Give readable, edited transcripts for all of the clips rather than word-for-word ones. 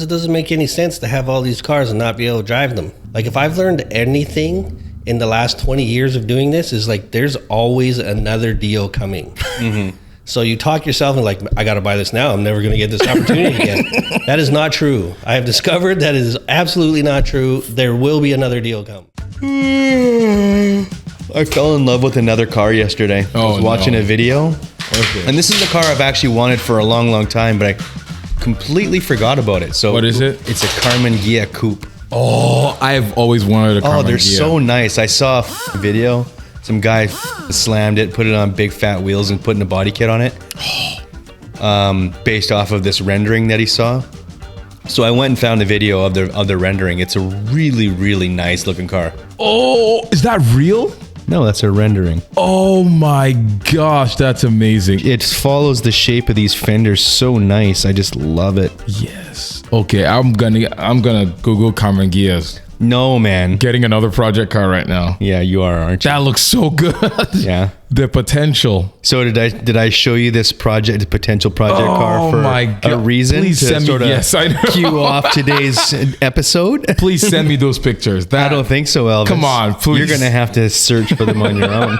it doesn't make any sense to have all these cars and not be able to drive them. Like, if I've learned anything in the last 20 years of doing this, is like there's always another deal coming. Mm-hmm. So you talk yourself and like, I got to buy this now. I'm never going to get this opportunity again. That is not true. I have discovered that is absolutely not true. There will be another deal come. I fell in love with another car yesterday. I was watching a video. Okay. And this is the car I've actually wanted for a long, long time, but I completely forgot about it. So what is it? It's a Carmen Ghia coupe. Oh, I've always wanted a Carmen Ghia. Oh, they're so nice. I saw a video. Some guy slammed it, put it on big fat wheels, and put in a body kit on it, based off of this rendering that he saw. So I went and found the video of the rendering. It's a really, really nice looking car. Oh, is that real? No, that's a rendering. Oh my gosh, that's amazing. It follows the shape of these fenders so nice. I just love it. Yes. Okay, I'm gonna Google Carmen Ghias. No, man. Getting another project car right now. Yeah, you are, aren't you? That looks so good. Yeah. The potential. So did I show you this potential project car for a reason? Please to send sort me. of Yes, I know. cue off today's episode? Please send me those pictures. I don't think so, Elvis. Come on, please. You're gonna have to search for them on your own.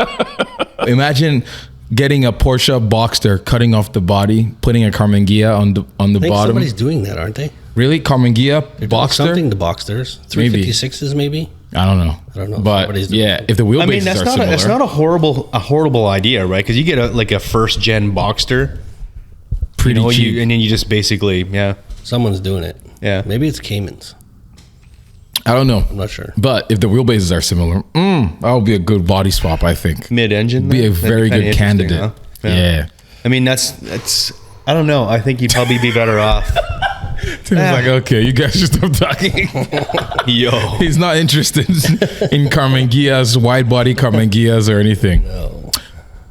Imagine getting a Porsche Boxster, cutting off the body, putting a Carmen Ghia on the bottom. Somebody's doing that, aren't they? Really? Carmen Ghia Boxster? Something to Boxsters. 356s maybe? I don't know. But yeah, if the wheelbases are similar. That's not a horrible idea, right? Because you get a first gen Boxster. Pretty cheap. And then you just basically, yeah. Someone's doing it. Yeah. Maybe it's Caymans. I don't know. I'm not sure. But if the wheelbases are similar, that would be a good body swap, I think. Mid-engine? Be a very good candidate. Huh? Yeah. I mean, that's I don't know. I think you'd probably be better off. Tim's like, okay, you guys just stop talking. Yo. He's not interested in Carmen Ghias, wide body Carmen Ghias or anything. No.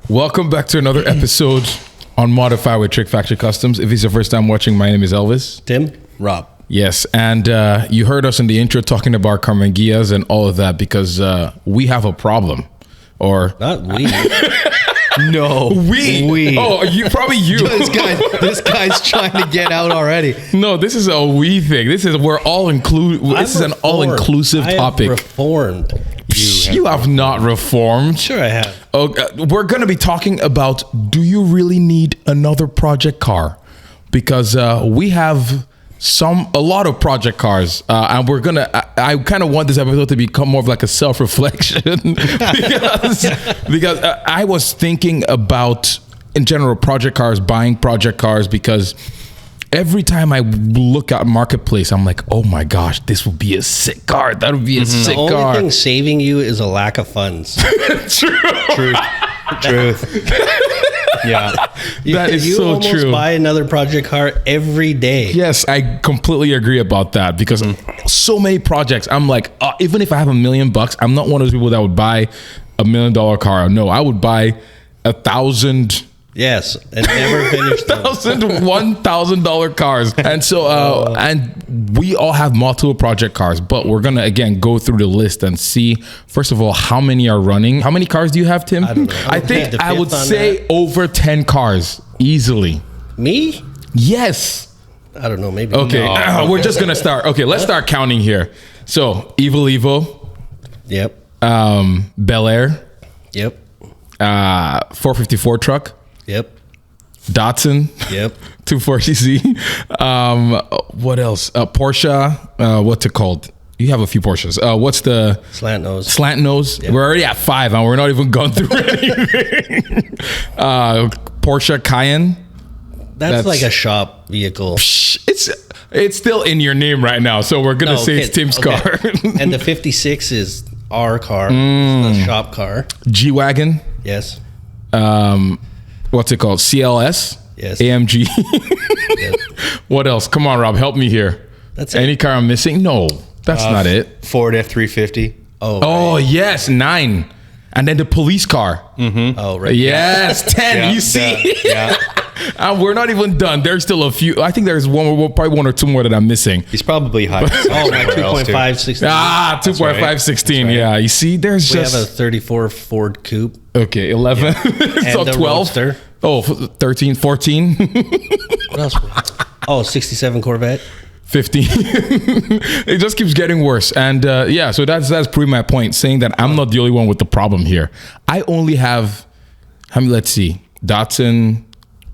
Welcome back to another episode on Modify with TrickFactory Customs. If it's your first time watching, my name is Elvis. Tim? Rob. Yes, and you heard us in the intro talking about Carmen Ghias and all of that because we have a problem. Or not we. No, we. Oh, you probably you. This guy's trying to get out already. No, this is a we thing. This is This is an all-inclusive topic. I have reformed. You have not reformed. Sure, I have. We're going to be talking about: do you really need another project car? Because we have a lot of project cars, and we're gonna. I kind of want this episode to become more of like a self-reflection because I was thinking about, in general, project cars, buying project cars, because every time I look at Marketplace, I'm like, oh my gosh, this would be a sick car. That would be a sick car. The only thing saving you is a lack of funds. Truth. Yeah, that is so true. You almost buy another project car every day. Yes, I completely agree about that because so many projects. I'm like, even if I have $1 million, I'm not one of those people that would buy $1 million car. No, I would buy 1,000. Yes, and never finish them. $1,000 cars. And so, and we all have multiple project cars, but we're going to, again, go through the list and see, first of all, how many are running. How many cars do you have, Tim? I don't know. I think I would say over 10 cars, easily. Me? Yes. I don't know, maybe. Okay, we're just going to start. Okay, let's start counting here. So, Evo. Yep. Bel Air. Yep. 454 truck. Yep. Datsun. Yep. 240Z. What else? Porsche. What's it called? You have a few Porsches. What's the slant nose? Slant nose. Yep. We're already at 5, and we're not even gone through anything. Porsche Cayenne. That's like a shop vehicle. It's still in your name right now, so we're gonna say it's Tim's car. And the 56 is our car, the shop car. G-Wagon. Yes. What's it called? CLS? Yes. AMG. Yes. What else? Come on, Rob, help me here. That's it. Any car I'm missing? No, that's not it. Ford F-350. Oh, yes, 9. And then the police car. Mm-hmm. Oh, right. Yes, 10. Yeah, you see? Yeah. We're not even done. There's still a few. I think there's probably one or two more that I'm missing. He's probably high. My 2.5 16. 2.5 16. Right. Yeah, you see, we have a 34 Ford Coupe. Okay, 11. Yeah. So 12. Roadster. Oh, 13, 14. What else? 67 Corvette. 15. It just keeps getting worse. And yeah, so that's proving my point, saying that I'm not the only one with the problem here. I only have, let's see, Datsun,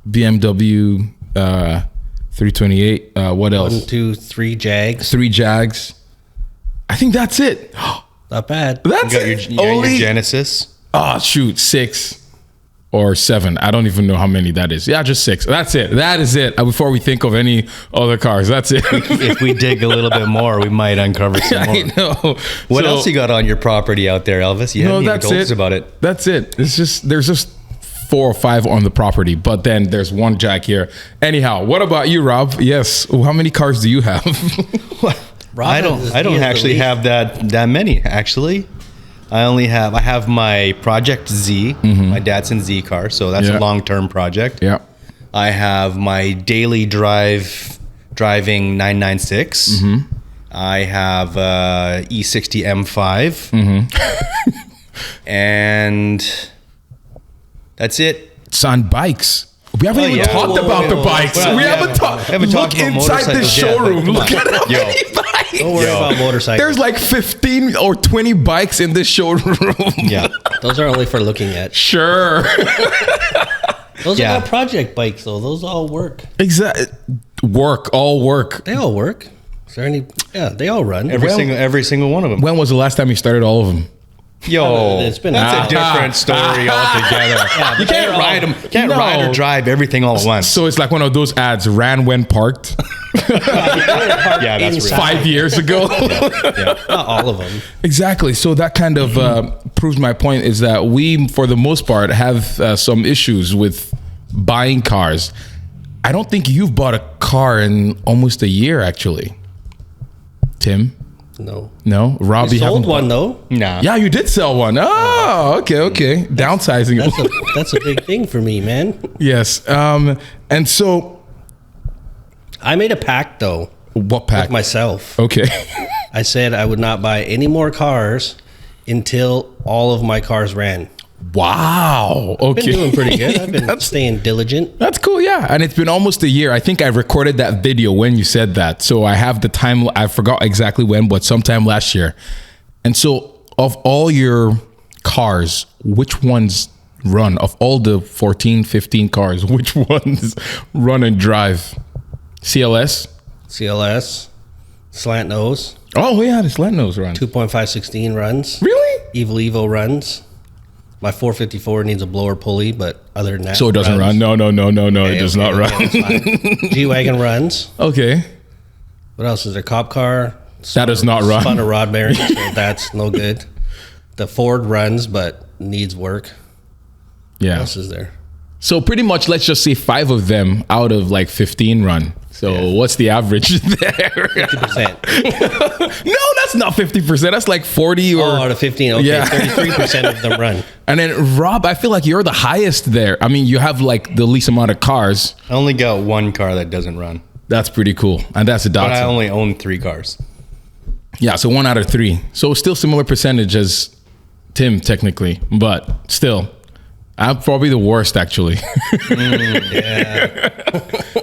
BMW, 328. What else? 1, 2, 3 Jags. 3 Jags. I think that's it. Not bad. That's You got it. your Genesis. Oh, shoot, 6 or 7. I don't even know how many that is. Yeah, just 6. That's it. That is it. Before we think of any other cars, that's it. If we dig a little bit more, we might uncover some more. I know. What else you got on your property out there, Elvis? You haven't even told us about it. That's it. There's just 4 or 5 on the property, but then there's 1 Jag here. Anyhow, what about you, Rob? Yes. How many cars do you have? I don't actually have that many, actually. I have my Project Z, my Datsun Z car, so that's a long-term project. Yeah. I have my daily driving 996. I have E60 M5. And that's it. It's on bikes. We haven't even talked about the bikes. We haven't talked. Look inside the showroom. Look at how many bikes. Don't worry about motorcycles. There's like 15 or 20 bikes in this showroom. Yeah. Those are only for looking at. Sure. Those are not project bikes, though. Those all work. Exactly. All work. They all work. Is there any? Yeah, they all run. Every single one of them. When was the last time you started all of them? Yo, it's been that's a different story altogether. You can't ride them. Can't ride or drive everything all at once. So it's like one of those ads: ran when parked. Yeah, that's real. 5 years ago. Not all of them. Exactly. So that kind of proves my point, is that we, for the most part, have some issues with buying cars. I don't think you've bought a car in almost a year, actually. Tim? No? Rob, you sold haven't one, though. Nah. Yeah, you did sell one. Oh, okay. Downsizing. That's a big thing for me, man. Yes. And so... I made a pact, though. What pact? With myself. Okay. I said I would not buy any more cars until all of my cars ran. Wow. Okay. I've been doing pretty good. I've been staying diligent. That's cool, yeah. And it's been almost a year. I think I recorded that video when you said that. So I have the time. I forgot exactly when, but sometime last year. And so of all your cars, which ones run? Of all the 14, 15 cars, which ones run and drive? CLS, slant nose. Oh, yeah, the slant nose runs. 2.516 runs. Really? Evo runs. My 454 needs a blower pulley, but other than that, So it doesn't run? No, it does not run. G-Wagon runs. Okay. What else is there? Cop car. That does not run. Spun a rod bearing, so that's no good. The Ford runs, but needs work. Yeah. What else is there? So pretty much, let's just say 5 of them out of like 15 run. So what's the average there? 50%. No, that's not 50%. That's like 40 or... out of 15. Okay, Yeah. 33% of them run. And then Rob, I feel like you're the highest there. I mean, you have like the least amount of cars. I only got 1 car that doesn't run. That's pretty cool. And that's a Datsun. But I only own 3 cars. Yeah, so 1 out of 3. So still similar percentage as Tim, technically. But still, I'm probably the worst, actually.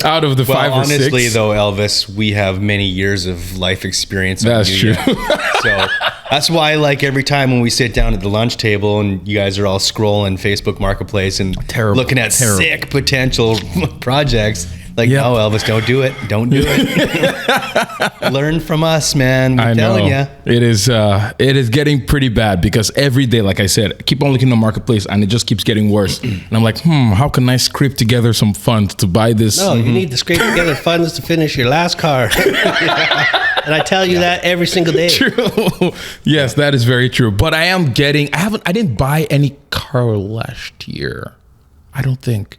Out of the 5 or 6. Honestly, though, Elvis, we have many years of life experience. That's true. So that's why, like, every time when we sit down at the lunch table and you guys are all scrolling Facebook Marketplace and looking at sick potential projects, like, no, Elvis, don't do it. Don't do it. Learn from us, man. I'm telling you. It is getting pretty bad because every day, like I said, I keep on looking at the Marketplace and it just keeps getting worse. And I'm like, how can I scrape together some funds to buy this? No, you need to scrape together funds to finish your last car. And I tell you that every single day. True. Yes, that is very true. But I didn't buy any car last year. I don't think.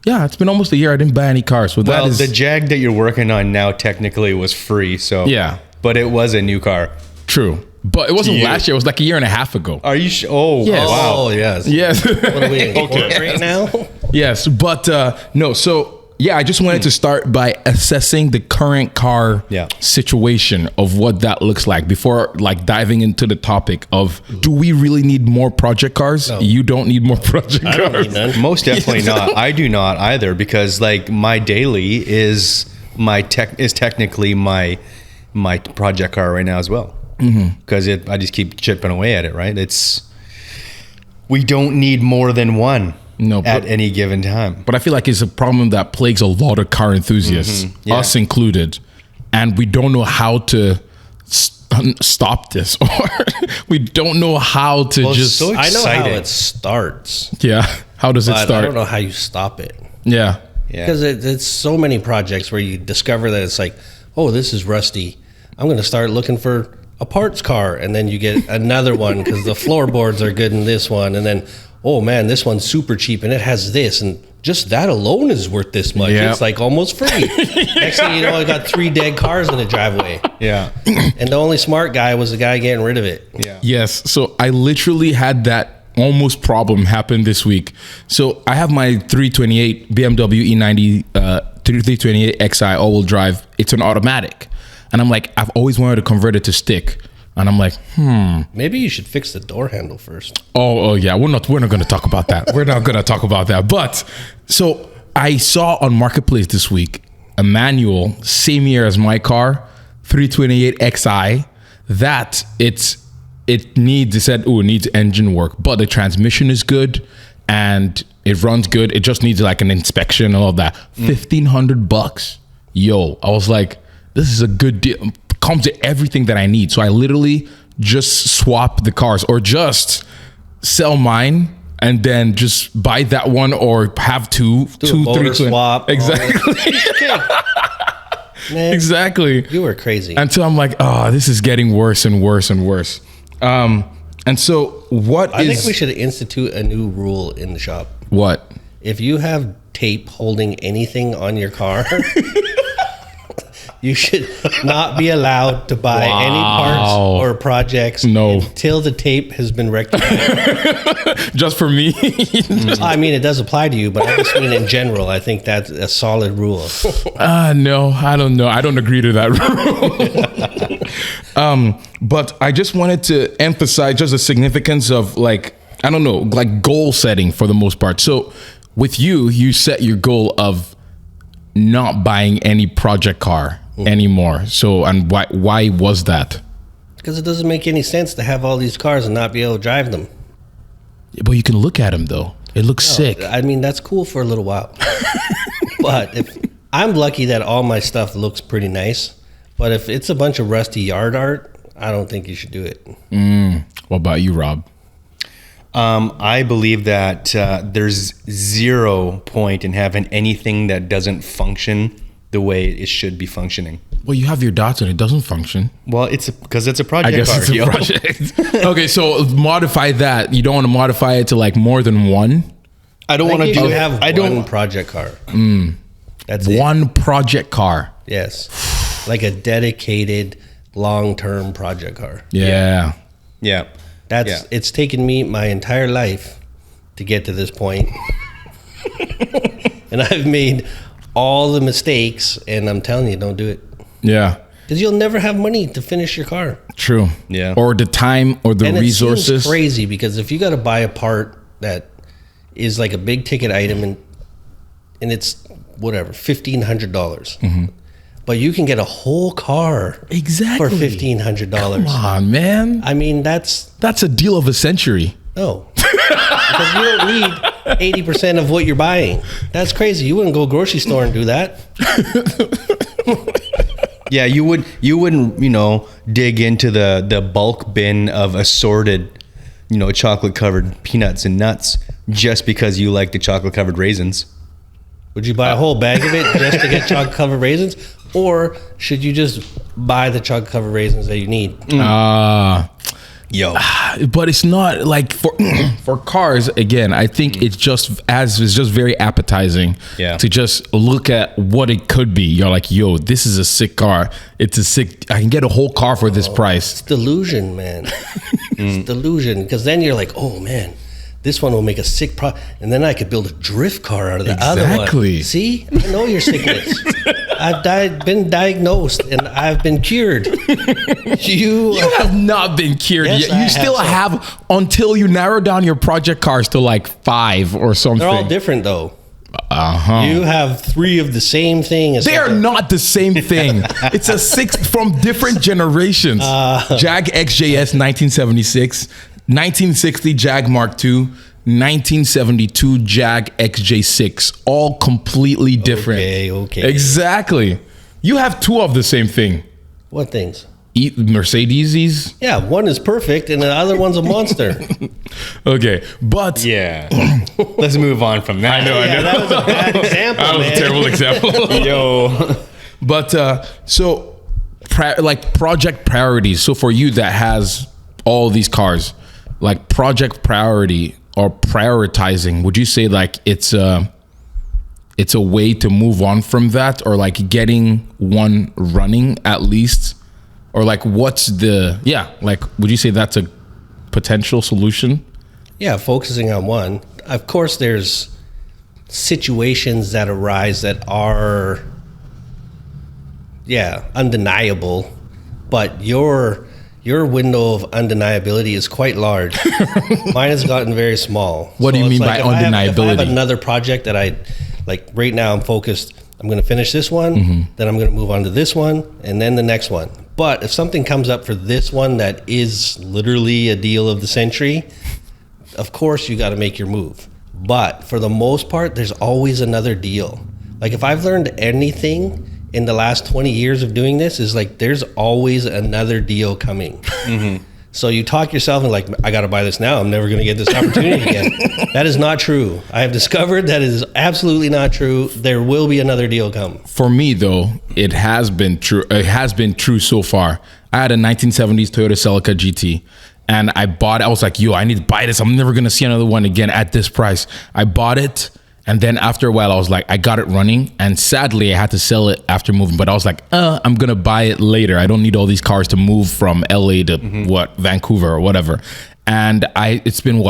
Yeah, it's been almost a year. I didn't buy any cars. So well, the Jag that you're working on now technically was free. So yeah, but it was a new car. True, but it wasn't last year. It was like a year and a half ago. Are you sure? Oh, yes. Wow. Oh, yes. Yes. What are we in right now? Yes, but no. So yeah, I just wanted to start by assessing the current car situation of what that looks like before like diving into the topic of do we really need more project cars? No. You don't need more project cars. Most definitely not. I do not either because like my daily is is technically my project car right now as well. Because I just keep chipping away at it. Right? We don't need more than one. At any given time. But I feel like it's a problem that plagues a lot of car enthusiasts, us included, and we don't know how to stop this, or we don't know how to I know how it starts. Yeah, how does it start? I don't know how you stop it. Yeah. Because it's so many projects where you discover that it's like, oh, this is rusty. I'm going to start looking for a parts car, and then you get another one because the floorboards are good in this one, and then, oh man, this one's super cheap and it has this, and just that alone is worth this much. It's like almost free. Next thing you know, I got 3 dead cars in the driveway. Yeah. And the only smart guy was the guy getting rid of it. Yeah. Yes. So I literally had that almost problem happen this week. So I have my 328 BMW E90 328 Xi all-wheel drive. It's an automatic. And I'm like, I've always wanted to convert it to stick. And I'm like, maybe you should fix the door handle first. Oh yeah, we're not going to talk about that. We're not going to talk about that. But so I saw on Marketplace this week a manual, same year as my car, 328 Xi, that it needs engine work, but the transmission is good and it runs good. It just needs like an inspection and all of that. $1,500. Yo, I was like, this is a good deal. Comes to everything that I need. So I literally just swap the cars, or just sell mine and then just buy that one, or have two, three swap. Exactly. Man, exactly. You were crazy. Until I'm like, oh, this is getting worse and worse and worse. And so I think we should institute a new rule in the shop. What? If you have tape holding anything on your car, you should not be allowed to buy any parts or projects until the tape has been rectified. Just for me? I mean, it does apply to you, but I just mean in general. I think that's a solid rule. No, I don't know. I don't agree to that rule. But I just wanted to emphasize just the significance of goal setting for the most part. So with you set your goal of not buying any project car anymore. So, and why was that? Because it doesn't make any sense to have all these cars and not be able to drive them. But you can look at them though. It looks sick. I mean, that's cool for a little while. But if I'm lucky that all my stuff looks pretty nice, but if it's a bunch of rusty yard art, I don't think you should do it. What about you, Rob? I believe that there's 0 point in having anything that doesn't function the way it should be functioning. Well, you have your dots and it doesn't function. Well, it's because it's a project. I guess car, it's a project. Okay, so modify that. You don't want to modify it to like more than one. I don't want to do. Have one project car. That's one project car. Yes, like a dedicated long-term project car. Yeah. It's taken me my entire life to get to this point. And I've made all the mistakes, and I'm telling you, don't do it. Yeah. Because you'll never have money to finish your car. True. Yeah. Or the time or the resources. It seems crazy because if you got to buy a part that is like a big ticket item and it's whatever, $1,500. But you can get a whole car for $1,500. Come on, man. I mean, that's a deal of a century. No. Because you don't need 80% of what you're buying. That's crazy. You wouldn't go grocery store and do that. Yeah, you wouldn't, dig into the bulk bin of assorted, chocolate covered peanuts and nuts just because you like the chocolate covered raisins. Would you buy a whole bag of it just to get chocolate covered raisins? Or should you just buy the chocolate covered raisins that you need? But it's not like for cars. Again, I think it's just very appetizing to just look at what it could be. You're like, yo, this is a sick car. I can get a whole car for this price. It's delusion, man. It's delusion. Because then you're like, oh man, this one will make a sick and then I could build a drift car out of the other one. See, I know your sickness. I've been diagnosed and I've been cured. You have not been cured yet. You still have until you narrow down your project cars to like 5 or something. They're all different though. You have 3 of the same thing. They are not the same thing. It's a 6 from different generations. Jag XJS 1976, 1960 Jag Mark II, 1972 Jag XJ6, all completely different. Okay. Exactly. You have 2 of the same thing. What things? Mercedes. Yeah, one is perfect and the other one's a monster. Okay, but yeah, let's move on from that. I know. That was a bad example. That was a terrible example. Yo, but so like project priorities. So for you that has all these cars, like project priority or prioritizing, would you say like it's a way to move on from that, or like getting one running at least? Or like, what's the, like, would you say that's a potential solution? Yeah, focusing on one. Of course, there's situations that arise that are, undeniable, but your window of undeniability is quite large. Mine has gotten very small. What do you mean by undeniability? If I have another project that I, like right now I'm focused, I'm going to finish this one, then I'm going to move on to this one, and then the next one. But if something comes up for this one that is literally a deal of the century, of course you got to make your move. But for the most part, there's always another deal. Like if I've learned anything in the last 20 years of doing this, is like there's always another deal coming. So you talk yourself and like, I got to buy this now. I'm never going to get this opportunity again. That is not true. I have discovered that is absolutely not true. There will be another deal come. For me though, it has been true. It has been true so far. I had a 1970s Toyota Celica GT and I bought it. I was like, yo, I need to buy this. I'm never going to see another one again at this price. I bought it. And then after a while, I was like, I got it running. And sadly, I had to sell it after moving. But I was like, I'm going to buy it later. I don't need all these cars to move from LA to Vancouver or whatever. And it's been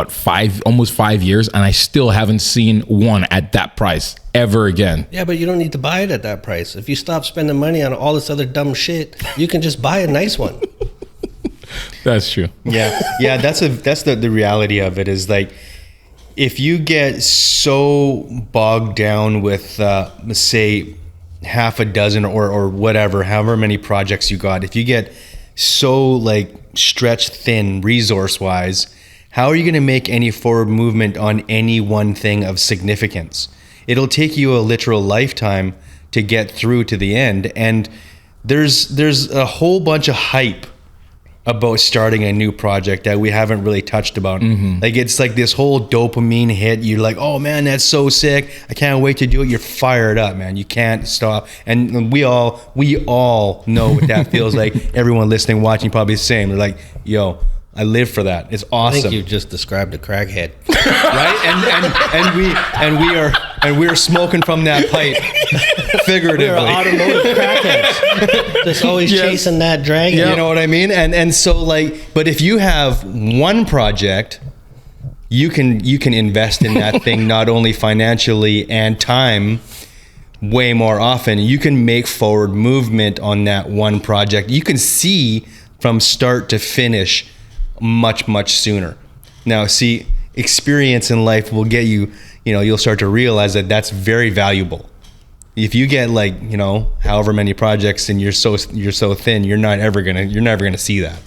almost 5 years. And I still haven't seen one at that price ever again. Yeah, but you don't need to buy it at that price. If you stop spending money on all this other dumb shit, you can just buy a nice one. That's true. Yeah. That's the reality of it is like, if you get so bogged down with, say, half a dozen or whatever, however many projects you got, if you get so like stretched thin resource-wise, how are you going to make any forward movement on any one thing of significance? It'll take you a literal lifetime to get through to the end. And there's a whole bunch of hype about starting a new project that we haven't really touched about. Like it's like this whole dopamine hit. You're like, oh man, that's so sick. I can't wait to do it. You're fired up, man. You can't stop. And we all know what that feels like. Everyone listening, watching, probably the same. They're like, yo, I live for that. It's awesome. I think you just described a crackhead. Right? And we are smoking from that pipe. Figuratively. We're automotive crackheads. Just always chasing that dragon. You know what I mean? And so like, but if you have one project, you can invest in that thing not only financially and time way more often. You can make forward movement on that one project. You can see from start to finish much sooner. Now, see, experience in life will get you, you'll start to realize that that's very valuable. If you get like, however many projects and you're so thin, you're never gonna see that.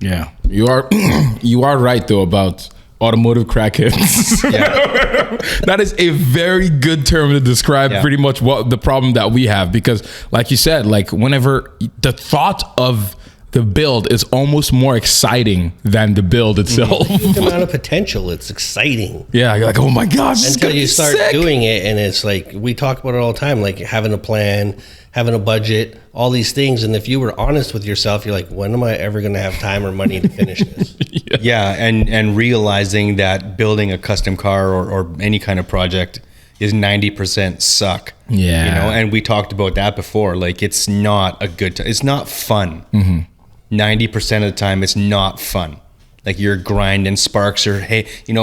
Yeah, you are right though about automotive crackheads. Yeah. That is a very good term to describe pretty much what the problem that we have, because like you said, like whenever the thought of the build is almost more exciting than the build itself. The amount of potential, it's exciting. Yeah, you're like, oh my gosh. Until you start doing it, and it's like, we talk about it all the time, like having a plan, having a budget, all these things. And if you were honest with yourself, you're like, when am I ever going to have time or money to finish this? Yeah, and realizing that building a custom car or any kind of project is 90% suck. Yeah. And we talked about that before. Like, it's not a good time. It's not fun. 90% of the time, it's not fun. Like you're grinding, sparks are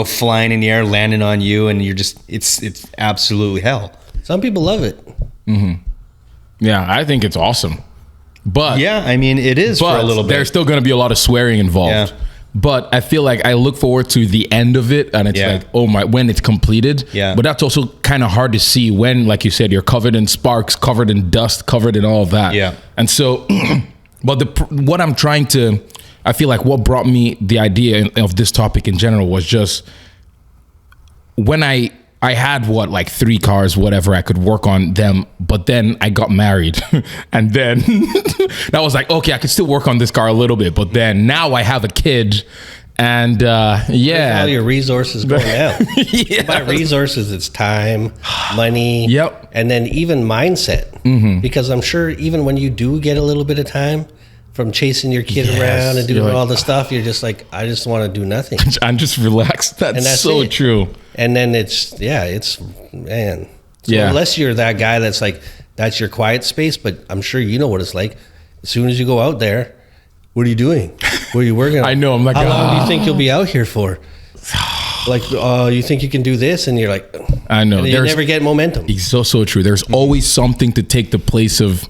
flying in the air, landing on you, and you're just it's absolutely hell. Some people love it. Yeah, I think it's awesome. But yeah, I mean it is for a little bit. There's still going to be a lot of swearing involved. But I feel like I look forward to the end of it, and it's like, oh my, when it's completed. Yeah. But that's also kind of hard to see when, like you said, you're covered in sparks, covered in dust, covered in all of that. Yeah. And so, but what I'm trying to, I feel like what brought me the idea of this topic in general was just when I had like 3 cars, whatever, I could work on them, but then I got married and then I was like, okay, I could still work on this car a little bit, but then now I have a kid and all your resources going out. Yeah. By resources, it's time, money, Yep. and then even mindset. Because I'm sure even when you do get a little bit of time from chasing your kid around and doing all the stuff, you're just like, I just want to do nothing. I'm just relaxed. That's so it. true. And then it's man. So Yeah. unless you're that guy that's like, that's your quiet space, but I'm sure you know what it's like. As soon as you go out there, what are you doing? What are you working on? I know. I'm like, how long do you think you'll be out here for? Like, you think you can do this? And you're like, I know. And you never get momentum. It's so true. There's always something to take the place of,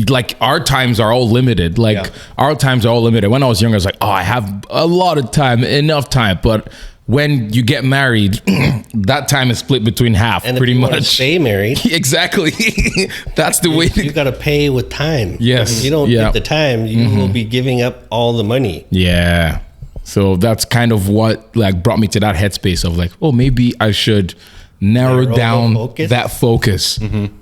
like, our times are all limited. Like, our times are all limited. When I was younger, I was like, oh, I have a lot of time, enough time. But when you get married, that time is split between half, And pretty if you much. want to stay married, Exactly. That's the way. you got to pay with time. Yes. If you don't get the time, you will be giving up all the money. Yeah. So that's kind of what like brought me to that headspace of like, oh, maybe I should narrow down that focus.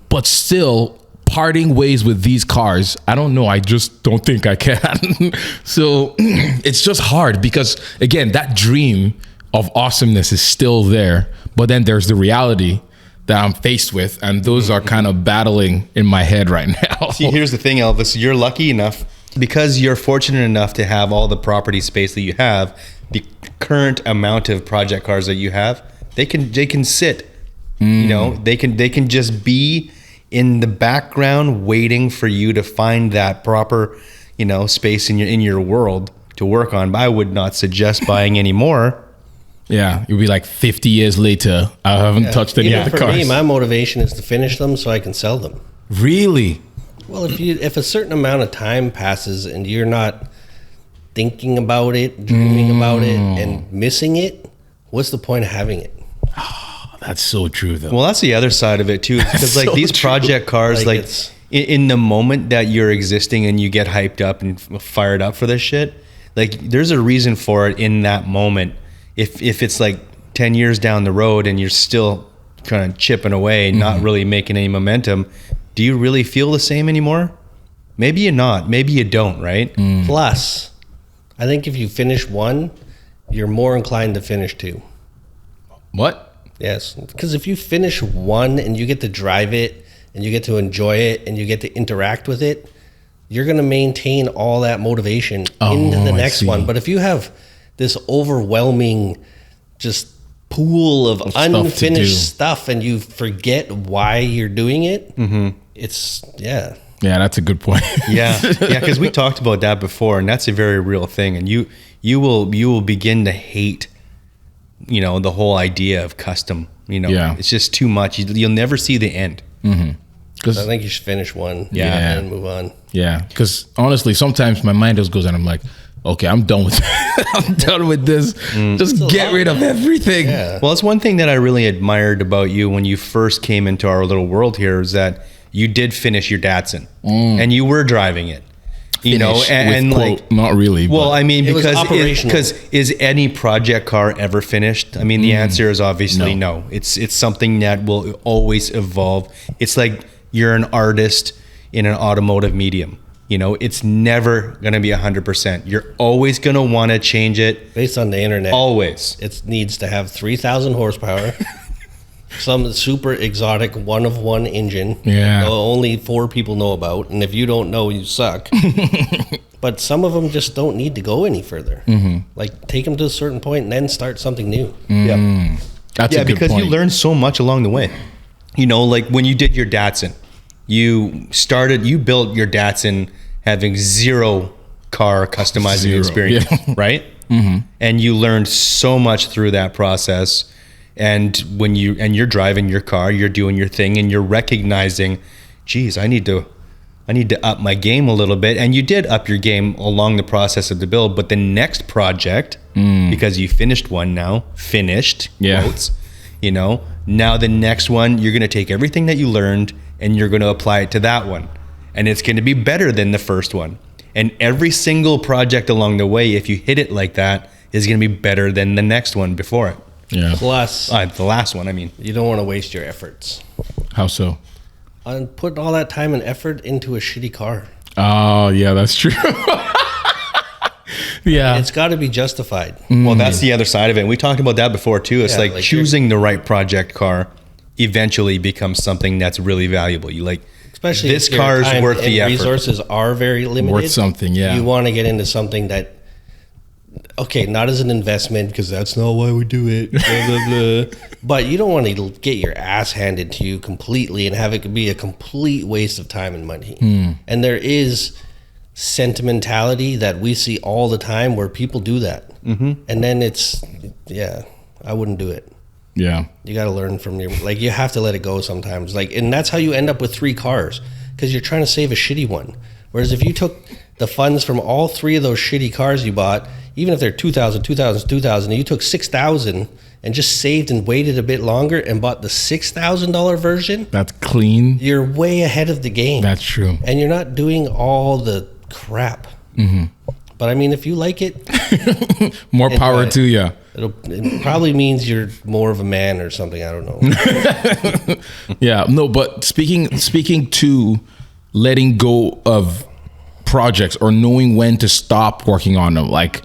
But still, parting ways with these cars, I don't know. I just don't think I can. So it's just hard because, again, that dream of awesomeness is still there. But then there's the reality that I'm faced with. And those are kind of battling in my head right now. See, here's the thing, Elvis. You're lucky enough because you're fortunate enough to have all the property space that you have. The current amount of project cars that you have, they can sit. You know, they can just be in the background waiting for you to find that proper, space in your world to work on. But I would not suggest buying any more. Yeah, you'll be like 50 years later, I haven't touched any of the for cars. me, my motivation is to finish them so I can sell them. Really? Well, if a certain amount of time passes and you're not thinking about it, dreaming about it, and missing it, what's the point of having it? That's so true, though. Well, that's the other side of it too, because like so these true. project cars, Like, like it's- in the moment that you're existing and you get hyped up and fired up for this shit, like there's a reason for it in that moment. If it's like 10 years down the road and you're still kind of chipping away, not really making any momentum, do you really feel the same anymore? Maybe you're not. Maybe you don't, right? Plus, I think if you finish one, you're more inclined to finish two. What? Yes, because if you finish one and you get to drive it and you get to enjoy it and you get to interact with it, you're going to maintain all that motivation into the I next see. one. But if you have this overwhelming just pool of unfinished stuff and you forget why you're doing it, it's, Yeah, that's a good point. Yeah, because we talked about that before, and that's a very real thing. And you will begin to hate, the whole idea of custom. Yeah. It's just too much. You'll never see the end. I think you should finish one Yeah. and move on. Yeah, because honestly, sometimes my mind just goes and I'm like, okay, I'm done with I'm done with this. Just get rid of everything. Yeah. Well, it's one thing that I really admired about you when you first came into our little world here is that you did finish your Datsun and you were driving it. Finish and with like quote, not really. well, but I mean, It was operational. because is any project car ever finished? I mean, the answer is obviously no. It's something that will always evolve. It's like you're an artist in an automotive medium. It's never going to be 100%. You're always going to want to change it. Based on the internet, Always. it needs to have 3,000 horsepower, some super exotic one-of-one engine Yeah. only 4 people know about, and if you don't know, you suck. But some of them just don't need to go any further. Like, take them to a certain point and then start something new. Yeah. that's Yeah, a good because point. you learn so much along the way. Like when you did your Datsun, you built your Datsun having zero car customizing Zero, experience, yeah. right? And you learned so much through that process. And when you're driving your car, you're doing your thing, and you're recognizing, geez, I need to up my game a little bit. And you did up your game along the process of the build. But the next project because you finished one now, quotes, you know, now the next one, you're going to take everything that you learned and you're going to apply it to that one. And it's going to be better than the first one. And every single project along the way, if you hit it like that, is going to be better than the next one before it. Yeah. Plus, the last one, I mean. you don't want to waste your efforts. How so? On putting all that time and effort into a shitty car. Oh, yeah, that's true. Yeah. It's got to be justified. Well, that's the other side of it. We talked about that before too. It's like choosing the right project car eventually becomes something that's really valuable. You like, especially this car is worth the effort. Resources are very limited. Worth something, yeah. You want to get into something that, okay, not as an investment because that's not why we do it. Blah, blah, blah. But you don't want to get your ass handed to you completely and have it be a complete waste of time and money. And there is sentimentality that we see all the time where people do that. And then I wouldn't do it. Yeah. You got to learn from you have to let it go sometimes. And that's how you end up with 3 cars because you're trying to save a shitty one. Whereas if you took the funds from all 3 of those shitty cars you bought, even if they're 2,000, 2,000, 2,000, and you took 6,000 and just saved and waited a bit longer and bought the $6,000 version, that's clean. you're way ahead of the game. That's true. And you're not doing all the crap. But I mean, if you like it, more power to you. It probably means you're more of a man or something. I don't know. Yeah, no, but speaking to letting go of projects or knowing when to stop working on them, like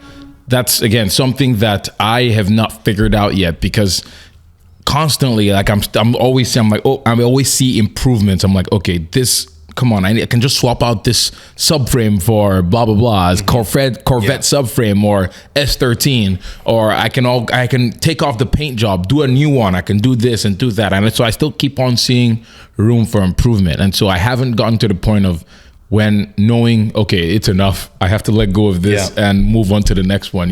that's again something that I have not figured out yet because constantly, like I'm always see improvements. I'm like, okay, this. Come on, I can just swap out this subframe for blah blah blah as Corvette subframe or S13, or I can take off the paint job, do a new one. I can do this and do that, and so I still keep on seeing room for improvement. And so I haven't gotten to the point of when knowing, okay, it's enough. I have to let go of this and move on to the next one.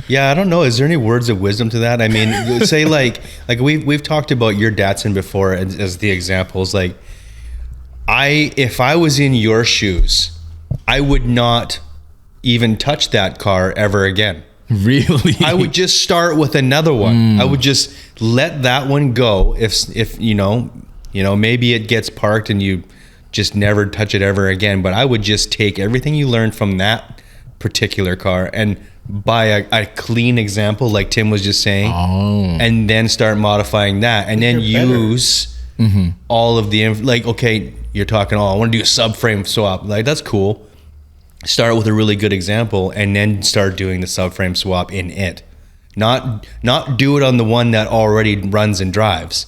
Yeah, I don't know. Is there any words of wisdom to that? I mean, say like we've talked about your Datsun before as the examples, like. If I was in your shoes, I would not even touch that car ever again. Really? I would just start with another one. I would just let that one go. If you know, maybe it gets parked and you just never touch it ever again. But I would just take everything you learned from that particular car and buy a clean example, like Tim was just saying, and then start modifying that, and then use all of the okay. You're talking, I want to do a subframe swap. Like, that's cool. Start with a really good example and then start doing the subframe swap in it. Not do it on the one that already runs and drives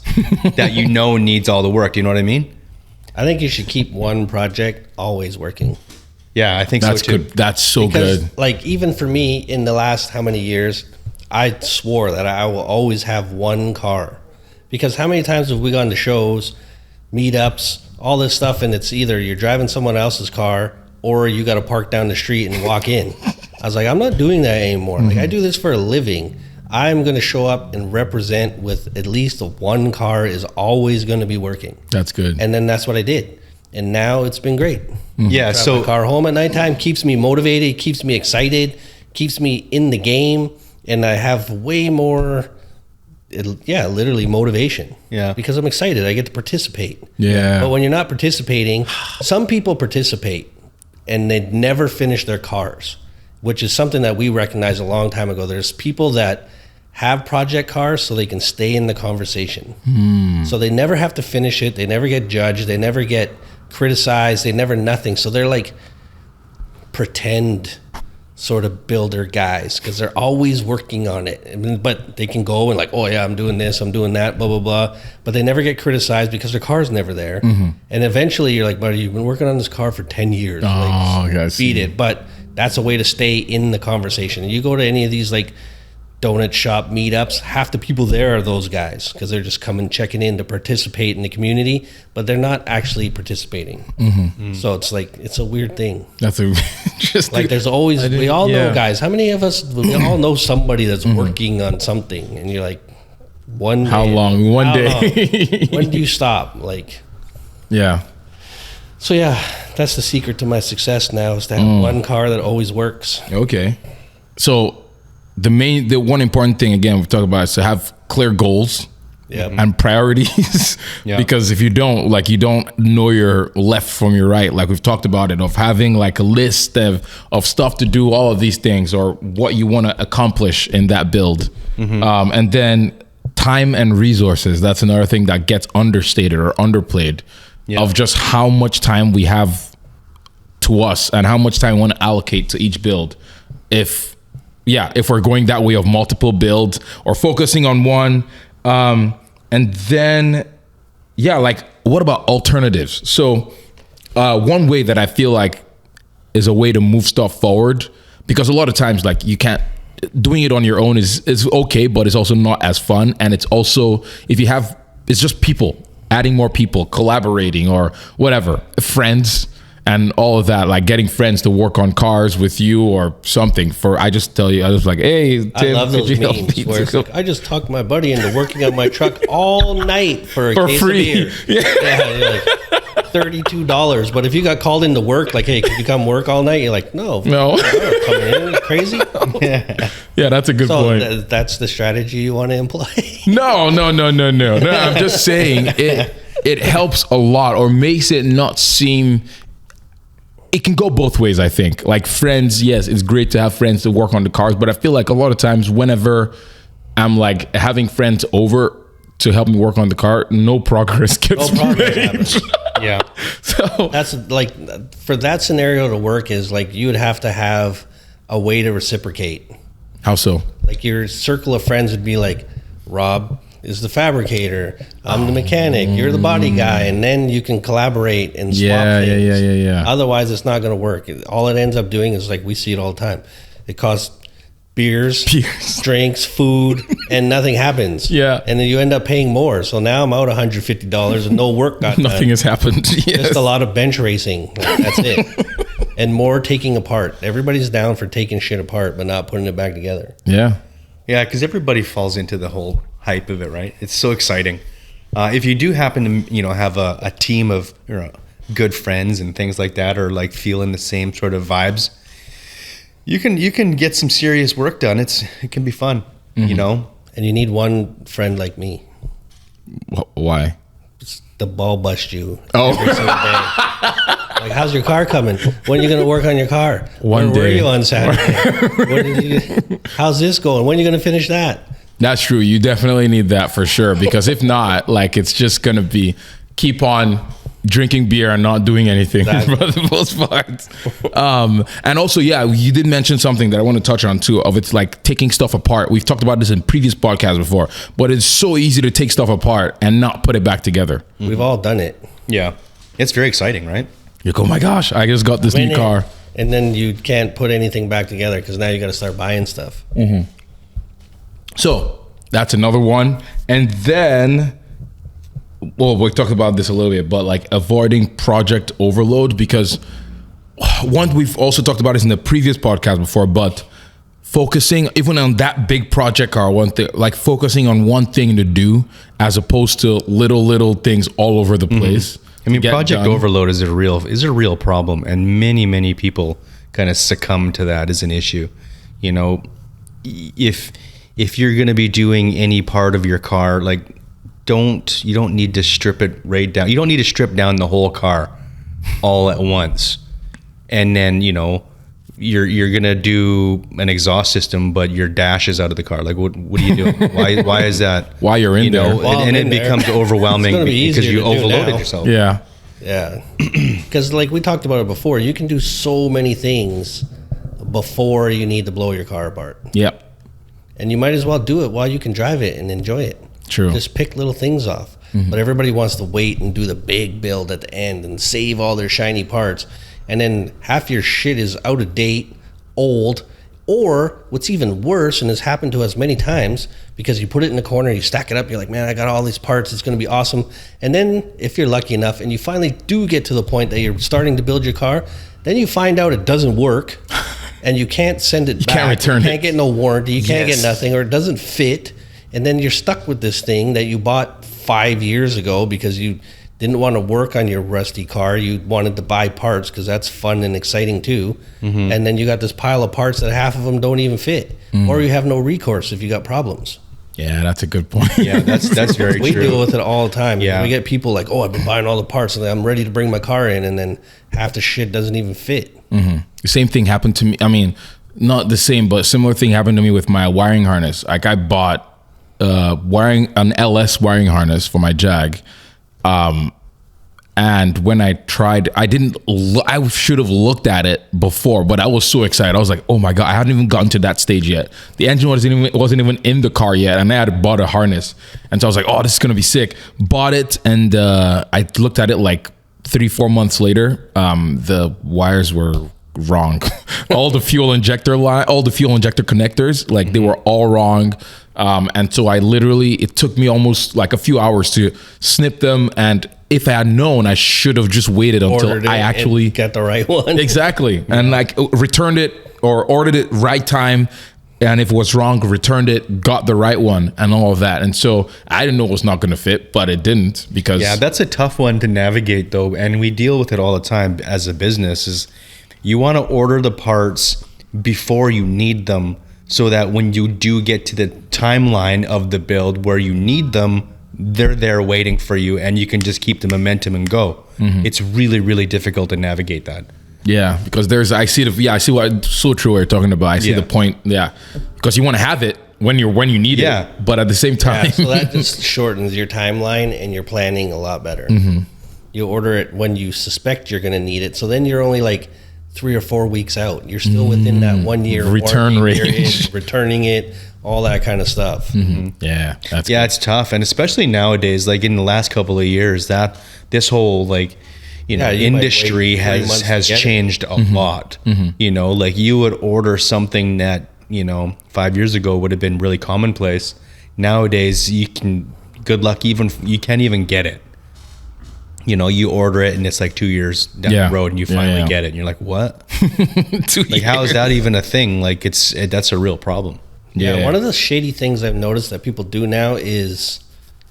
that needs all the work. Do you know what I mean? I think you should keep one project always working. Yeah, I think that's so too. Good. That's so good. Like, even for me, in the last how many years, I swore that I will always have one car. Because how many times have we gone to shows, meetups, all this stuff, and it's either you're driving someone else's car or you got to park down the street and walk in. I was like, I'm not doing that anymore. Like, I do this for a living. I'm going to show up and represent with at least one car is always going to be working. That's good. And then that's what I did. And now it's been great. Yeah. Drive my car home at nighttime keeps me motivated, keeps me excited, keeps me in the game. And I have way more... literally motivation. Yeah. Because I'm excited. I get to participate. Yeah. But when you're not participating, some people participate and they never finish their cars, which is something that we recognized a long time ago. There's people that have project cars so they can stay in the conversation. So they never have to finish it. They never get judged. They never get criticized. They never nothing. So they're like pretend sort of builder guys because they're always working on it. But they can go and like, oh yeah, I'm doing this, I'm doing that, blah, blah, blah. But they never get criticized because their car's never there. And eventually you're like, buddy, you've been working on this car for 10 years. Beat it. But that's a way to stay in the conversation. And you go to any of these like donut shop meetups, half the people there are those guys because they're just coming checking in to participate in the community, but they're not actually participating. So it's like, it's a weird thing. That's a just like there's always, we all know guys. How many of us, we all know somebody that's working on something and you're like, one day, how long? One day. When do you stop? Like, yeah. So yeah, that's the secret to my success now is to have one car that always works. Okay. So the one important thing, again, we've talked about, is to have clear goals. And priorities. Because if you don't, like, you don't know your left from your right, like we've talked about it, of having like a list of stuff to do, all of these things, or what you want to accomplish in that build. And then time and resources. That's another thing that gets understated or underplayed, of just how much time we have to us and how much time we want to allocate to each build. If we're going that way of multiple builds or focusing on one. And then, like, what about alternatives? So one way that I feel like is a way to move stuff forward, because a lot of times, like, you can't, doing it on your own is okay, but it's also not as fun. And it's also, it's just people, adding more people, collaborating or whatever, friends and all of that, like getting friends to work on cars with you or something. I just like, hey, Tim, I love those memes where it's like, I just talked my buddy into working on my truck all night for case free. Of beer. You're like, $32. But if you got called into work, like, hey, can you come work all night? You're like, no. Coming in, crazy. Yeah, that's a good point. That's the strategy you want to employ. No. I'm just saying it helps a lot, or makes it not seem. It can go both ways, I think. Like, friends, yes, it's great to have friends to work on the cars, but I feel like a lot of times whenever I'm like having friends over to help me work on the car, no progress gets made. Yeah. So that's like, for that scenario to work, is like you would have to have a way to reciprocate. How so? Like, your circle of friends would be like, Rob is the fabricator, I'm the mechanic, you're the body guy, and then you can collaborate and swap things. Yeah. Otherwise, it's not going to work. All it ends up doing is, like, we see it all the time. It costs beers, drinks, food, and nothing happens. Yeah. And then you end up paying more. So now I'm out $150 and no work got done. Nothing has happened. Just a lot of bench racing. That's it. And more taking apart. Everybody's down for taking shit apart, but not putting it back together. Yeah. Yeah, because everybody falls into the whole hype of it, right? It's so exciting. If you do happen to, have a team of good friends and things like that, or like feeling the same sort of vibes, you can get some serious work done. It can be fun, And you need one friend like me. Why? It's the ball bust you every single day. Like, how's your car coming? When are you going to work on your car? Where were you on Saturday? How's this going? When are you going to finish that? That's true. You definitely need that for sure, because if not, like, it's just going to keep on drinking beer and not doing anything for the most part. And also, you did mention something that I want to touch on too, of it's like taking stuff apart. We've talked about this in previous podcasts before, but it's so easy to take stuff apart and not put it back together. We've all done it. Yeah. It's very exciting, right? You go, oh my gosh, I just got this new car. And then you can't put anything back together because now you got to start buying stuff. Mm-hmm. So that's another one. And then, well, we talked about this a little bit, but like avoiding project overload, because one we've also talked about this in the previous podcast before, but focusing even on that big project car, one thing, like focusing on one thing to do as opposed to little things all over the place. I mean, project overload is a real problem, and many people kind of succumb to that as an issue. If you're going to be doing any part of your car, like, you don't need to strip it right down. You don't need to strip down the whole car all at once. And then, you're going to do an exhaust system, but your dash is out of the car. Like, what are you doing? Why is that? Why you're in there. And it becomes overwhelming because you overloaded yourself. Yeah. Yeah. Because like we talked about it before, you can do so many things before you need to blow your car apart. Yep. And you might as well do it while you can drive it and enjoy it. True. Just pick little things off. Mm-hmm. But everybody wants to wait and do the big build at the end and save all their shiny parts. And then half your shit is out of date, old, or what's even worse, and has happened to us many times, because you put it in the corner, you stack it up, you're like, man, I got all these parts, it's going to be awesome. And then if you're lucky enough and you finally do get to the point that you're starting to build your car, then you find out it doesn't work. And you can't send it back. Can't return you can't get no warranty. You can't Yes. get nothing, or it doesn't fit. And then you're stuck with this thing that you bought 5 years ago because you didn't want to work on your rusty car. You wanted to buy parts because that's fun and exciting too. And then you got this pile of parts that half of them don't even fit, or you have no recourse if you got problems. Yeah, that's a good point. Yeah, that's very We true. deal with it all the time. Yeah. We get people like, oh, I've been buying all the parts and I'm ready to bring my car in, and then half the shit doesn't even fit. The same thing happened to me. I mean, not the same, but similar thing happened to me with my wiring harness. Like I bought an LS wiring harness for my Jag. And when I tried, I should have looked at it before, but I was so excited. I was like, oh my God, I hadn't even gotten to that stage yet. The engine wasn't even in the car yet. And I had bought a harness. And so I was like, oh, this is going to be sick. Bought it. And I looked at it like 3-4 months later. The wires were wrong. All the fuel injector connectors, like they were all wrong. And so it took me almost like a few hours to snip them. And if I had known, I should have just waited until I actually get the right one. Exactly. And like returned it or ordered it right time. And if it was wrong, returned it, got the right one and all of that. And so I didn't know it was not going to fit, but it didn't because. Yeah, that's a tough one to navigate though. And we deal with it all the time as a business is you want to order the parts before you need them so that when you do get to the timeline of the build where you need them, they're there waiting for you and you can just keep the momentum and go. It's really, really difficult to navigate that. Yeah, because I see what so true what you're talking about. I see the point. Yeah, because you want to have it when you need it. But at the same time, so that just shortens your timeline and your planning a lot better. You order it when you suspect you're going to need it. So then you're only like 3 or 4 weeks out. You're still within that 1 year return range, period, returning it, all that kind of stuff. Yeah, it's tough, and especially nowadays, like in the last couple of years, that this whole like industry has changed a lot. You know, like you would order something that 5 years ago would have been really commonplace. Nowadays, good luck, you can't even get it. You order it and it's like 2 years down the road and you finally get it. And you're like, what? 2 like, how is that even a thing? Like that's a real problem. Yeah. One of the shady things I've noticed that people do now is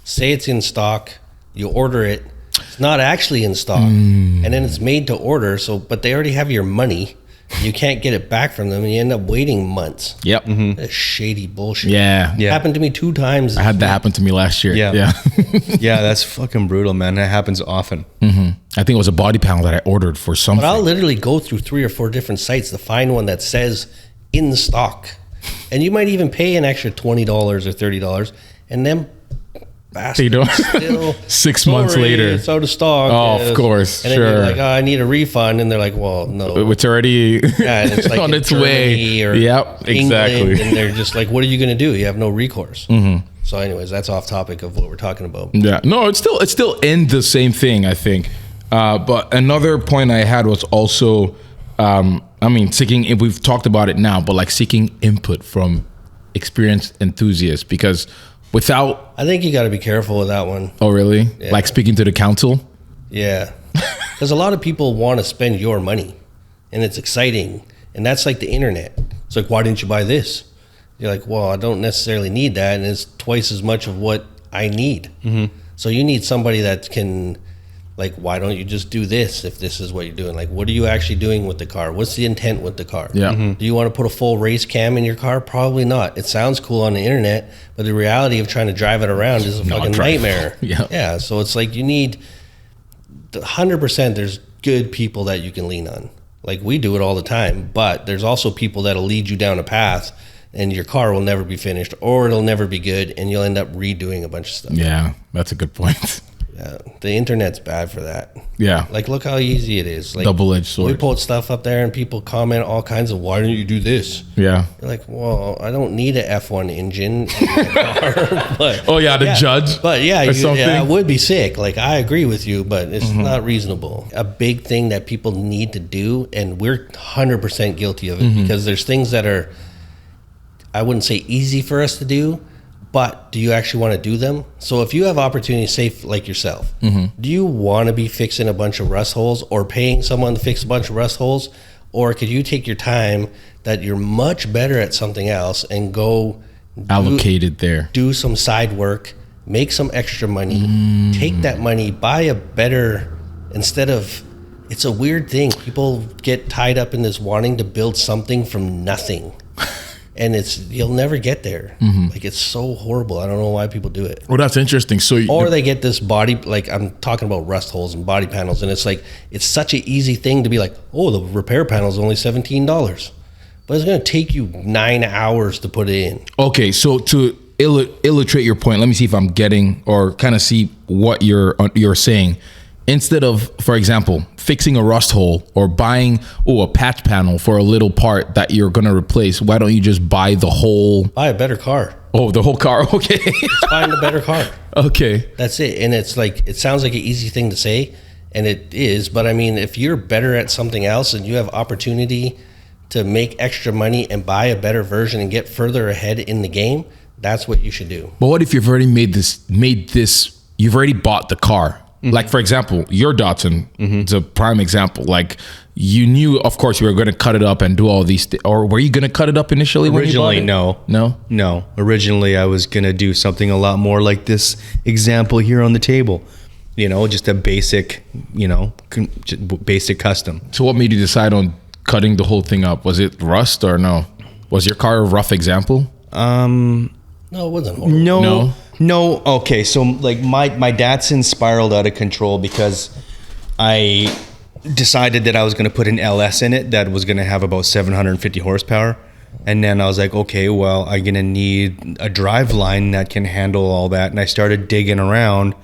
say it's in stock, you order it, it's not actually in stock, and then it's made to order. But they already have your money. You can't get it back from them, and you end up waiting months. Yep. That's shady bullshit. Yeah. It happened to me 2 times. I had that happen to me last year. Yeah. Yeah, that's fucking brutal, man. That happens often. I think it was a body panel that I ordered for something. But I'll literally go through 3 or 4 different sites to find one that says in stock. And you might even pay an extra $20 or $30, and then they don't. Still 6 months later, it's out of stock. Oh, of course, and then you're like, I need a refund, and they're like, well, no, it's already and it's like on its way. Or exactly. England, and they're just like, what are you going to do? You have no recourse. So, anyways, that's off topic of what we're talking about. Yeah, no, it's still in the same thing, I think. But another point I had was also, seeking. We've talked about it now, but like seeking input from experienced enthusiasts because. I think you got to be careful with that one. Oh, really? Yeah. Like speaking to the council? Yeah. Because a lot of people want to spend your money and it's exciting. And that's like the internet. It's like, why didn't you buy this? You're like, well, I don't necessarily need that. And it's twice as much of what I need. So you need somebody that can, like, why don't you just do this if this is what you're doing? Like, what are you actually doing with the car? What's the intent with the car? Yeah. Do you want to put a full race cam in your car? Probably not. It sounds cool on the internet, but the reality of trying to drive it around is a fucking nightmare. Yeah. So it's like you need 100%. There's good people that you can lean on. Like we do it all the time, but there's also people that'll lead you down a path and your car will never be finished or it'll never be good and you'll end up redoing a bunch of stuff. Yeah, that's a good point. The internet's bad for that. Yeah. Like, look how easy it is. Like, double-edged sword. We post stuff up there and people comment all kinds of, why don't you do this? Yeah. You're like, well, I don't need an F1 engine in my car. But, the judge. But it would be sick. Like, I agree with you, but it's not reasonable. A big thing that people need to do, and we're 100% guilty of it, because there's things that are, I wouldn't say easy for us to do, but do you actually want to do them? So if you have opportunities, say like yourself, do you want to be fixing a bunch of rust holes or paying someone to fix a bunch of rust holes? Or could you take your time that you're much better at something else and go allocated there, do some side work, make some extra money, take that money, buy a better, instead of, it's a weird thing. People get tied up in this wanting to build something from nothing. And you'll never get there. Like, it's so horrible. I don't know why people do it. Well, that's interesting. So, or they get this body, like I'm talking about rust holes and body panels, and it's like, it's such an easy thing to be like, oh, the repair panel is only $17, but it's going to take you 9 hours to put it in. Okay, so to illustrate your point, let me see if I'm getting or kind of see what you're saying. Instead of, for example, fixing a rust hole or buying a patch panel for a little part that you're going to replace, why don't you just buy the whole... Buy a better car. Oh, the whole car. Okay. Just buying a better car. Okay. That's it. And it's like, it sounds like an easy thing to say, and it is. But I mean, if you're better at something else and you have opportunity to make extra money and buy a better version and get further ahead in the game, that's what you should do. But what if you've already made this, you've already bought the car? Like, for example, your Datsun, it's a prime example. Like, you knew, of course, you were going to cut it up and do all these or were you going to cut it up initially when you bought it? No. Originally, I was going to do something a lot more like this example here on the table. Just a basic, basic custom. So what made you decide on cutting the whole thing up? Was it rust or no? Was your car a rough example? No, it wasn't horrible. No. Okay, so like my Datsun spiraled out of control because I decided that I was going to put an LS in it that was going to have about 750 horsepower. And then I was like, okay, well, I'm going to need a drive line that can handle all that. And I started digging around.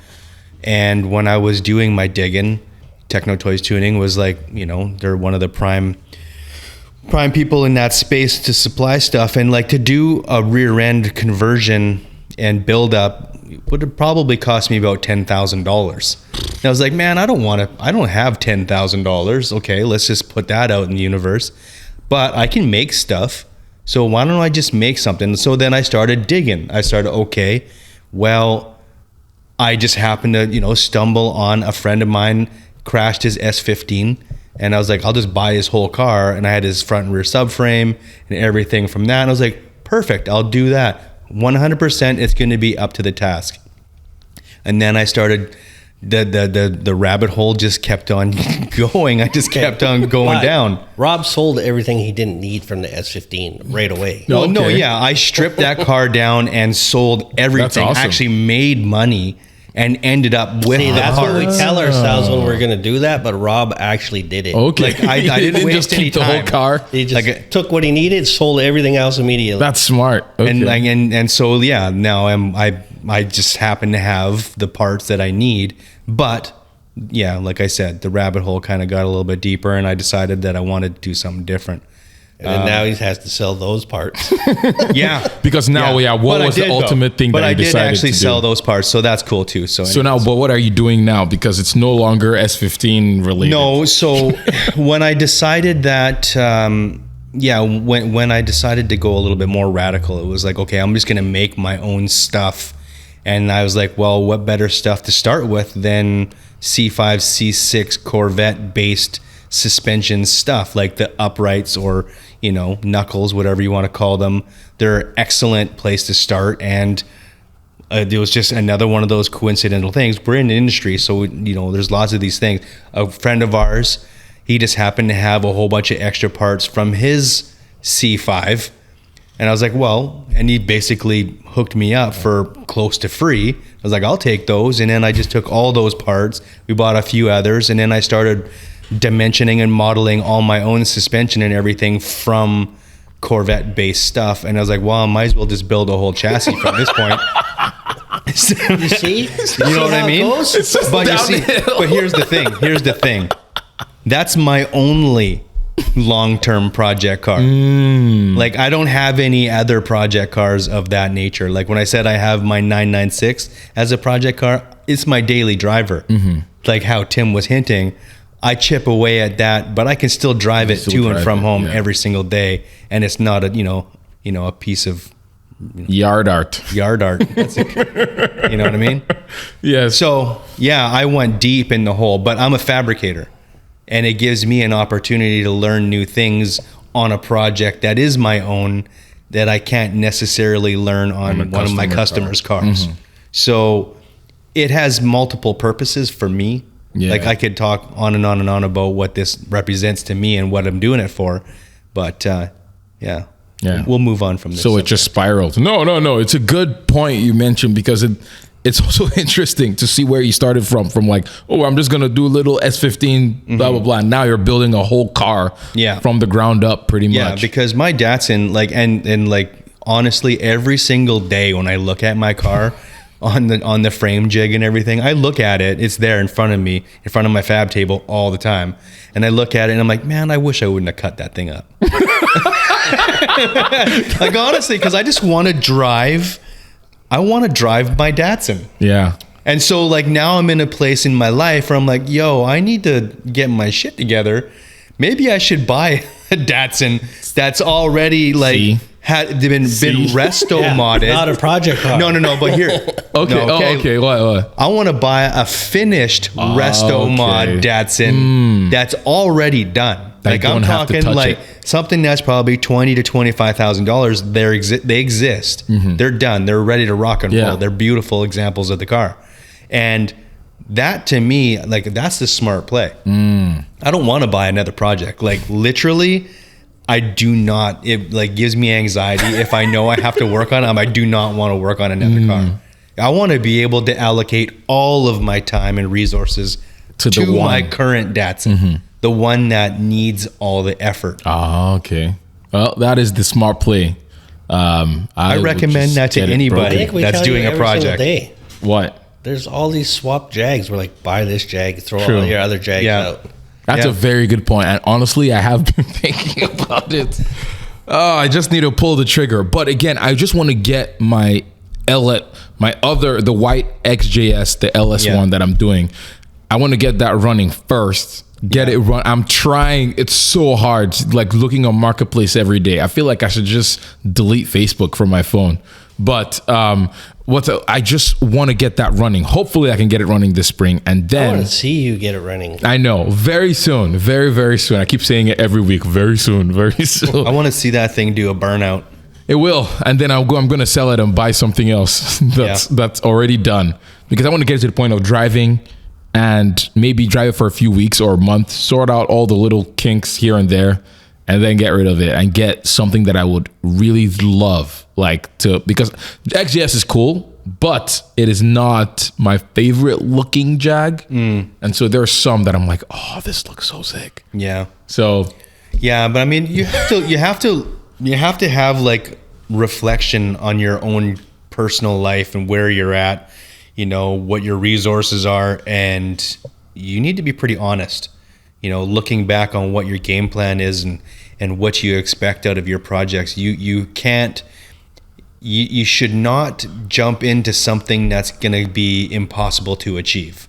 And when I was doing my digging, Techno Toys Tuning was like, they're one of the prime people in that space to supply stuff. And like to do a rear end conversion and build up would have probably cost me about $10,000. And I was like, man, I don't have $10,000. Okay, let's just put that out in the universe. But I can make stuff. So why don't I just make something? So then I started digging. I just happened to, stumble on a friend of mine crashed his S15. And I was like, I'll just buy his whole car. And I had his front and rear subframe and everything from that. And I was like, perfect, I'll do that. 100% it's going to be up to the task. And then I started, the rabbit hole just kept on going. I just kept on going down. Rob sold everything he didn't need from the S15 right away. No, I stripped that car down and sold everything. That's awesome. Actually made money and ended up with that's what we tell ourselves when we're going to do that, but Rob actually did it. Okay. Like I didn't waste any time. The whole car. He just took what he needed, sold everything else immediately. That's smart. Okay. And so now I just happen to have the parts that I need, but like I said, the rabbit hole kind of got a little bit deeper, and I decided that I wanted to do something different. And then now he has to sell those parts. Because now, what was the ultimate thing that you decided to do? But I did actually sell those parts, so that's cool too. So now, but what are you doing now? Because it's no longer S15 related. No, so when I decided that, when I decided to go a little bit more radical, it was like, okay, I'm just going to make my own stuff. And I was like, well, what better stuff to start with than C5, C6 Corvette-based suspension stuff, like the uprights or knuckles, whatever you want to call them. They're an excellent place to start, and it was just another one of those coincidental things. We're in the industry, so there's lots of these things. A friend of ours, he just happened to have a whole bunch of extra parts from his C5, and I was like, well, and he basically hooked me up for close to free. I was like, I'll take those, and then I just took all those parts. We bought a few others, and then I started dimensioning and modeling all my own suspension and everything from Corvette based stuff. And I was like, well, I might as well just build a whole chassis from this point. You see? You know what I mean? But here's the thing. That's my only long-term project car. Like, I don't have any other project cars of that nature. Like when I said I have my 996 as a project car, it's my daily driver. Like how Tim was hinting, I chip away at that, but I can still drive it to and from home every single day, and it's not a piece of yard art. That's you know what I mean? Yeah. So I went deep in the hole, but I'm a fabricator, and it gives me an opportunity to learn new things on a project that is my own that I can't necessarily learn on one of my customers' cars. So it has multiple purposes for me. Yeah. Like I could talk on and on and on about what this represents to me and what I'm doing it for. But yeah. We'll move on from this. So it just spiraled. No. It's a good point you mentioned, because it's also interesting to see where you started from like, oh, I'm just going to do a little S15, blah, blah, blah. And now you're building a whole car from the ground up pretty much. Yeah, because my Datsun, like, and like, honestly, every single day when I look at my car on the frame jig and everything, I look at it, it's there in front of me, in front of my fab table all the time. And I look at it and I'm like, man, I wish I wouldn't have cut that thing up. Like, honestly, because I just want to drive. I want to drive my Datsun. Yeah. And so like now I'm in a place in my life where I'm like, yo, I need to get my shit together. Maybe I should buy a Datsun that's already like been resto modded. Not a project car. No. But here. Okay. What? I want to buy a finished resto mod Datsun that's already done. Like I'm talking like something that's probably $20,000 to $25,000. They exist. They're done. They're ready to rock and roll. They're beautiful examples of the car. And that to me, like, that's the smart play. I don't want to buy another project. Like literally, I do not. It like gives me anxiety if I know I have to work on them. I do not want to work on another car. I want to be able to allocate all of my time and resources to my current Datsun. The one that needs all the effort. Oh, okay. Well, that is the smart play. I recommend that to anybody that's doing a project. What? There's all these swap Jags where like, buy this Jag, throw all your other Jags out. That's a very good point. And honestly, I have been thinking about it. Oh, I just need to pull the trigger. But again, I just want to get the white XJS, the LS one that I'm doing. I want to get that running first. Get it run. I'm trying. It's so hard. Like looking on Marketplace every day. I feel like I should just delete Facebook from my phone. But I just want to get that running. Hopefully, I can get it running this spring, and then I want to see you get it running. I know, very soon, very very soon. I keep saying it every week. Very soon, very soon. I want to see that thing do a burnout. It will, and then I'm going to sell it and buy something else that's already done, because I want to get to the point of driving. And maybe drive it for a few weeks or a month, sort out all the little kinks here and there, and then get rid of it and get something that I would really love, because XJS is cool, but it is not my favorite looking Jag. And so there's some that I'm like, oh, this looks so sick. Yeah. So. Yeah, but I mean, you have to have like reflection on your own personal life and where you're at. You know, what your resources are, and you need to be pretty honest, you know, looking back on what your game plan is and what you expect out of your projects. You should not jump into something that's going to be impossible to achieve.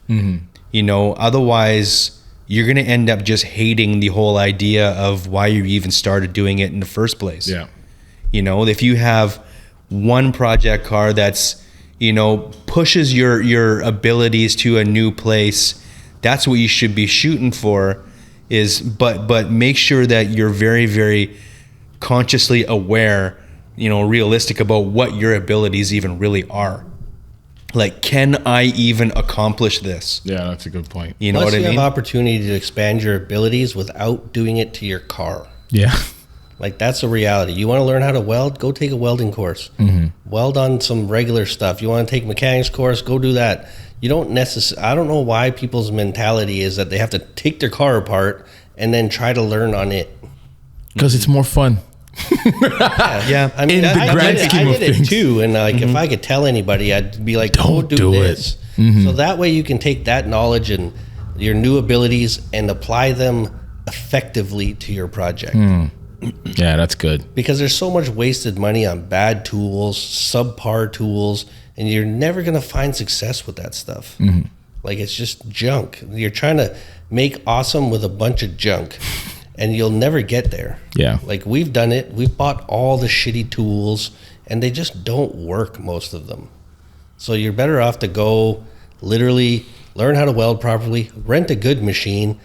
You know, otherwise you're going to end up just hating the whole idea of why you even started doing it in the first place. Yeah. You know, if you have one project car that's, you know, pushes your abilities to a new place, that's what you should be shooting for. But make sure that you're very, very consciously aware, you know, realistic about what your abilities even really are. Like, can I even accomplish this? Yeah, that's a good point. You know what I mean? You have opportunity to expand your abilities without doing it to your car. Yeah. Like, that's a reality. You want to learn how to weld? Go take a welding course. Weld on some regular stuff. You want to take a mechanics course? Go do that. You don't I don't know why people's mentality is that they have to take their car apart and then try to learn on it. Because it's more fun. Yeah. I mean, I did it too. And like, if I could tell anybody, I'd be like, don't do this. So that way you can take that knowledge and your new abilities and apply them effectively to your project. Yeah, that's good. Because there's so much wasted money on bad tools, subpar tools, and you're never going to find success with that stuff. Like, it's just junk. You're trying to make awesome with a bunch of junk, and you'll never get there. Yeah. Like, we've done it. We've bought all the shitty tools, and they just don't work, most of them. So you're better off to go literally learn how to weld properly, rent a good machine,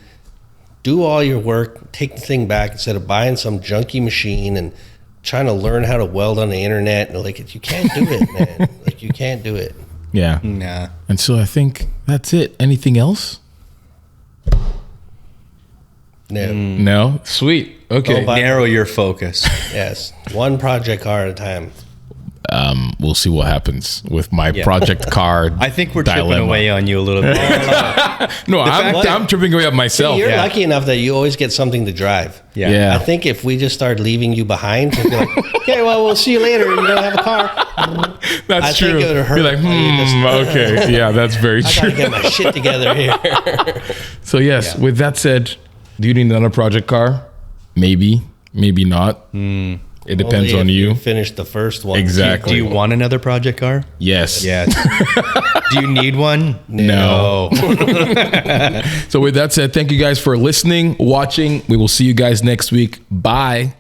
do all your work, take the thing back instead of buying some junky machine and trying to learn how to weld on the internet. And like, you can't do it, man. Like, you can't do it. Yeah. Nah. And so I think that's it. Anything else? No. No? Sweet. Okay. Narrow your focus. Yes. One project car at a time. We'll see what happens with my project car. I think we're dilemma. tripping away on you a little bit. No, I'm tripping away on myself. You're Yeah. lucky enough that you always get something to drive. Yeah. I think if we just start leaving you behind, we'll be like, okay, well, we'll see you later. You don't have a car. That's I true. think it would hurt. You're like, okay. Yeah, that's very I true. gotta get my shit together here. So yes, with that said, do you need another project car? Maybe, maybe not. It depends Only on if you. finish the first one. Exactly. Do you want another project car? Yes. Yes. Do you need one? No. So with that said, thank you guys for listening, watching. We will see you guys next week. Bye.